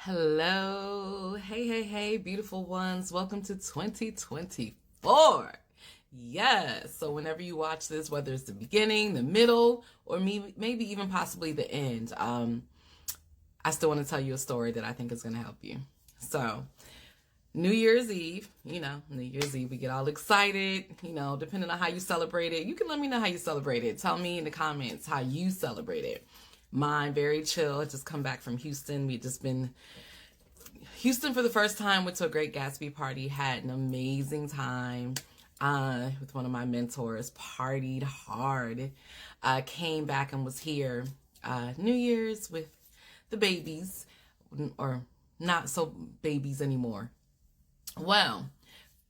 Hello. Hey, beautiful ones. Welcome to 2024. Yes. So whenever you watch this, whether it's the beginning, the middle, or maybe even possibly the end, I still want to tell you a story that I think is going to help you. So New Year's Eve, New Year's Eve, we get all excited, depending on how you celebrate it. You can let me know how you celebrate it. Tell me in the comments how you celebrate it. Mine, very chill. I just come back from Houston. We just been Houston for the first time. Went to a Great Gatsby party. Had an amazing time with one of my mentors. Partied hard. Came back and was here New Year's with the babies, or not so babies anymore. Well,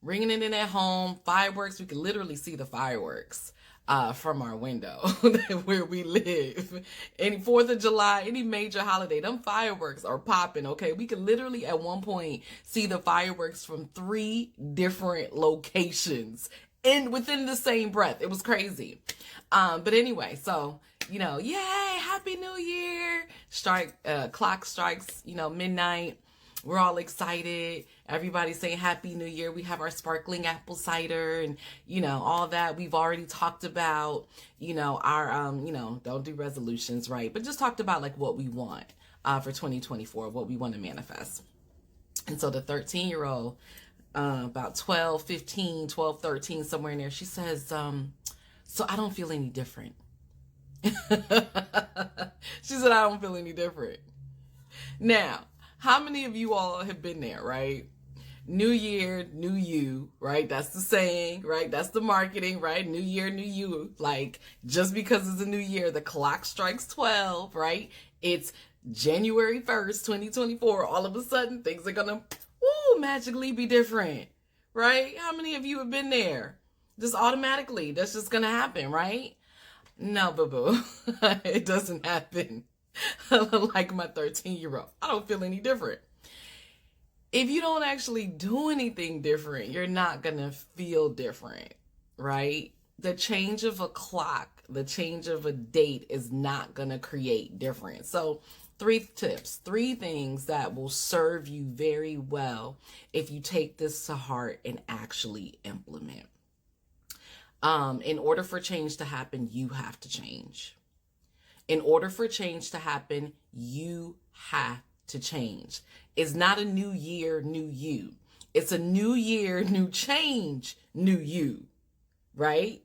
ringing it in at home, fireworks. We could literally see the fireworks from our window where we live. Any 4th of July, any major holiday, them fireworks are popping, okay? We could literally at one point see the fireworks from 3 different locations within the same breath. It was crazy. But anyway, so, yay, Happy New Year. Clock strikes, midnight. We're all excited. Everybody's saying Happy New Year. We have our sparkling apple cider and, all that. We've already talked about, our, don't do resolutions, right? But just talked about like what we want for 2024, what we want to manifest. And so the 13-year-old, about 12, 13, somewhere in there, she says, so I don't feel any different. She said, I don't feel any different. Now, how many of you all have been there, right? New year, new you, right? That's the saying, right? That's the marketing, right? New year, new you. Like, just because it's a new year, the clock strikes 12, right? It's January 1st, 2024. All of a sudden, things are gonna, magically be different, right? How many of you have been there? Just automatically, that's just gonna happen, right? No, boo-boo. It doesn't happen. Like my 13-year-old. I don't feel any different. If you don't actually do anything different, you're not going to feel different, right? The change of a clock, the change of a date is not going to create difference. So 3 tips, 3 things that will serve you very well if you take this to heart and actually implement. In order for change to happen, you have to change. In order for change to happen, you have to change. It's not a new year, new you. It's a new year, new change, new you, right?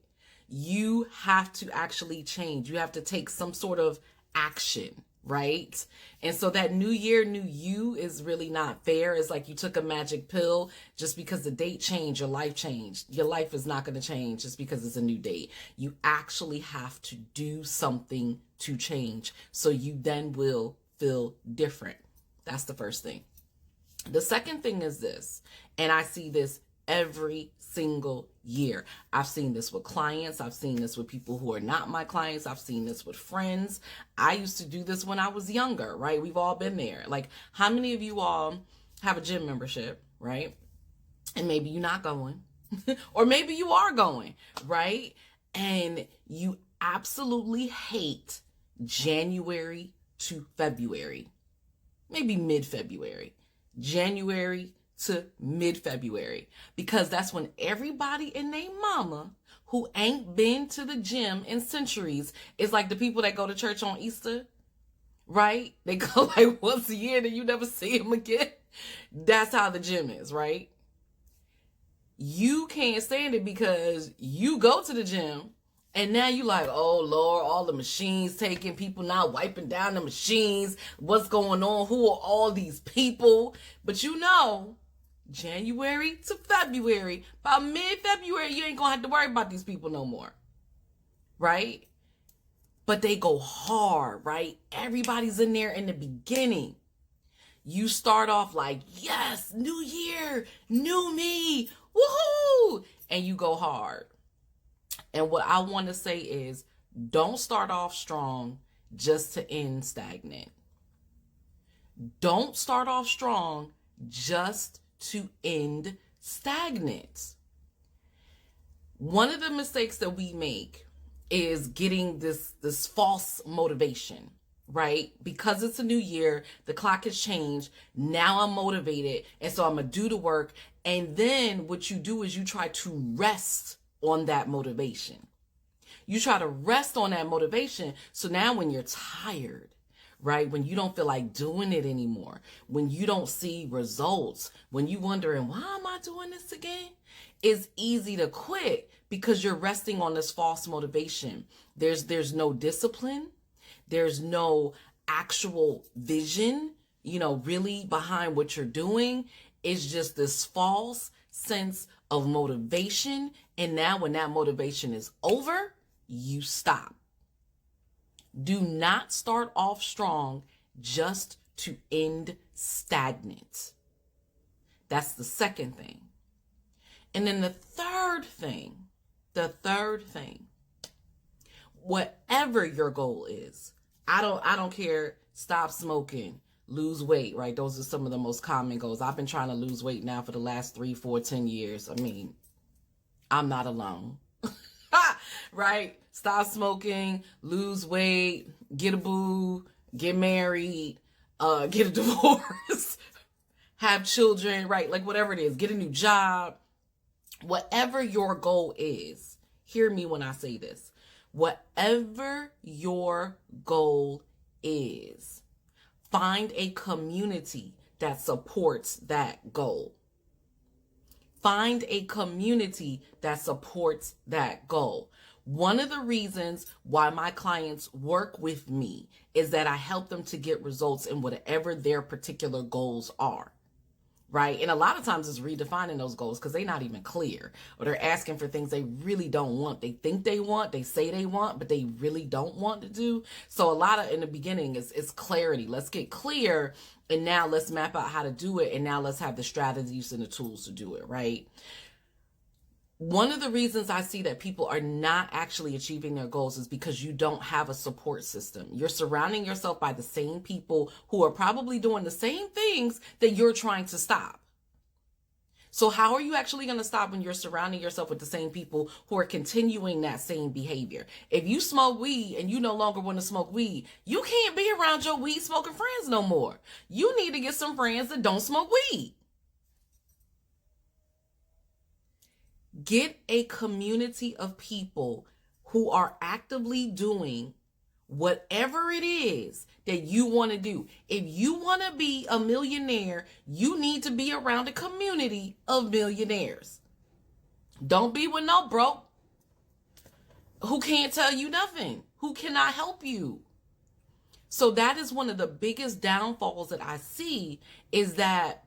You have to actually change. You have to take some sort of action, right? And so that new year, new you is really not fair. It's like you took a magic pill. Just because the date changed, your life changed. Your life is not going to change just because it's a new date. You actually have to do something to change, so you then will feel different. That's the first thing. The second thing is this, and I see this every single year. I've seen this with clients. I've seen this with people who are not my clients. I've seen this with friends. I used to do this when I was younger, right? We've all been there. Like, how many of you all have a gym membership, right? And maybe you're not going, or maybe you are going, right? And you absolutely hate January to February, maybe mid-February, January to mid-February, because that's when everybody and their mama who ain't been to the gym in centuries is like the people that go to church on Easter, right? They go like once a year and you never see them again. That's how the gym is, right? You can't stand it because you go to the gym and now you like, oh Lord, all the machines taking, people not wiping down the machines. What's going on? Who are all these people? But January to February, by mid-February, you ain't gonna have to worry about these people no more, right? But they go hard, right? Everybody's in there in the beginning. You start off like, yes, new year, new me, woohoo! And you go hard. And what I want to say is, don't start off strong just to end stagnant. Don't start off strong just to end stagnant. One of the mistakes that we make is getting this false motivation. right? Because it's a new year, the clock has changed. Now I'm motivated, and so I'm gonna do the work. And then what you do is you try to rest on that motivation. You try to rest on that motivation. So now when you're tired, right? When you don't feel like doing it anymore, when you don't see results, when you wondering, why am I doing this again? It's easy to quit because you're resting on this false motivation. There's no discipline. There's no actual vision, really behind what you're doing. It's just this false sense of motivation. And now when that motivation is over, you stop. Do not start off strong just to end stagnant. That's the second thing. And then the third thing, whatever your goal is, I don't care, stop smoking, lose weight, right? Those are some of the most common goals. I've been trying to lose weight now for the last 3, 4, 10 years. I mean, I'm not alone. Right? Stop smoking, lose weight, get a boo, get married, get a divorce, have children, right? Like whatever it is, get a new job. Whatever your goal is, hear me when I say this. Whatever your goal is, find a community that supports that goal. Find a community that supports that goal. One of the reasons why my clients work with me is that I help them to get results in whatever their particular goals are, right? And a lot of times it's redefining those goals because they're not even clear, or they're asking for things they really don't want. They think they want, they say they want, but they really don't want to do. So a lot of, in the beginning, is clarity. Let's get clear, and now let's map out how to do it, and now let's have the strategies and the tools to do it, right? One of the reasons I see that people are not actually achieving their goals is because you don't have a support system. You're surrounding yourself by the same people who are probably doing the same things that you're trying to stop. So how are you actually going to stop when you're surrounding yourself with the same people who are continuing that same behavior? If you smoke weed and you no longer want to smoke weed, you can't be around your weed smoking friends no more. You need to get some friends that don't smoke weed. Get a community of people who are actively doing whatever it is that you want to do. If you want to be a millionaire, you need to be around a community of millionaires. Don't be with no broke who can't tell you nothing, who cannot help you. So that is one of the biggest downfalls that I see, is that,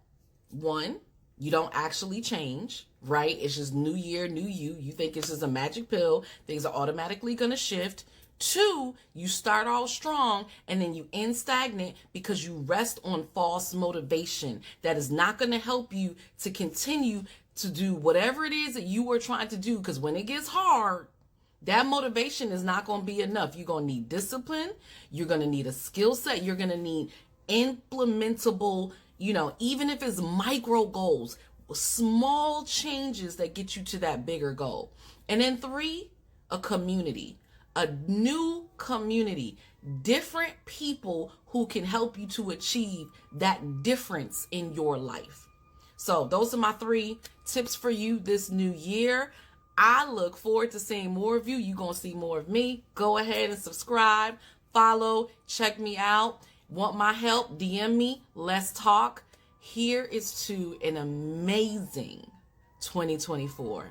one, you don't actually change, right? It's just new year, new you. You think it's just a magic pill. Things are automatically going to shift. 2, you start off strong and then you end stagnant because you rest on false motivation that is not going to help you to continue to do whatever it is that you were trying to do. Because when it gets hard, that motivation is not going to be enough. You're going to need discipline. You're going to need a skill set. You're going to need implementable, even if it's micro goals, small changes that get you to that bigger goal. And then 3, a community, a new community, different people who can help you to achieve that difference in your life. So those are my 3 tips for you this new year. I look forward to seeing more of you. You're going to see more of me. Go ahead and subscribe, follow, check me out. Want my help? DM me. Let's talk. Here is to an amazing 2024.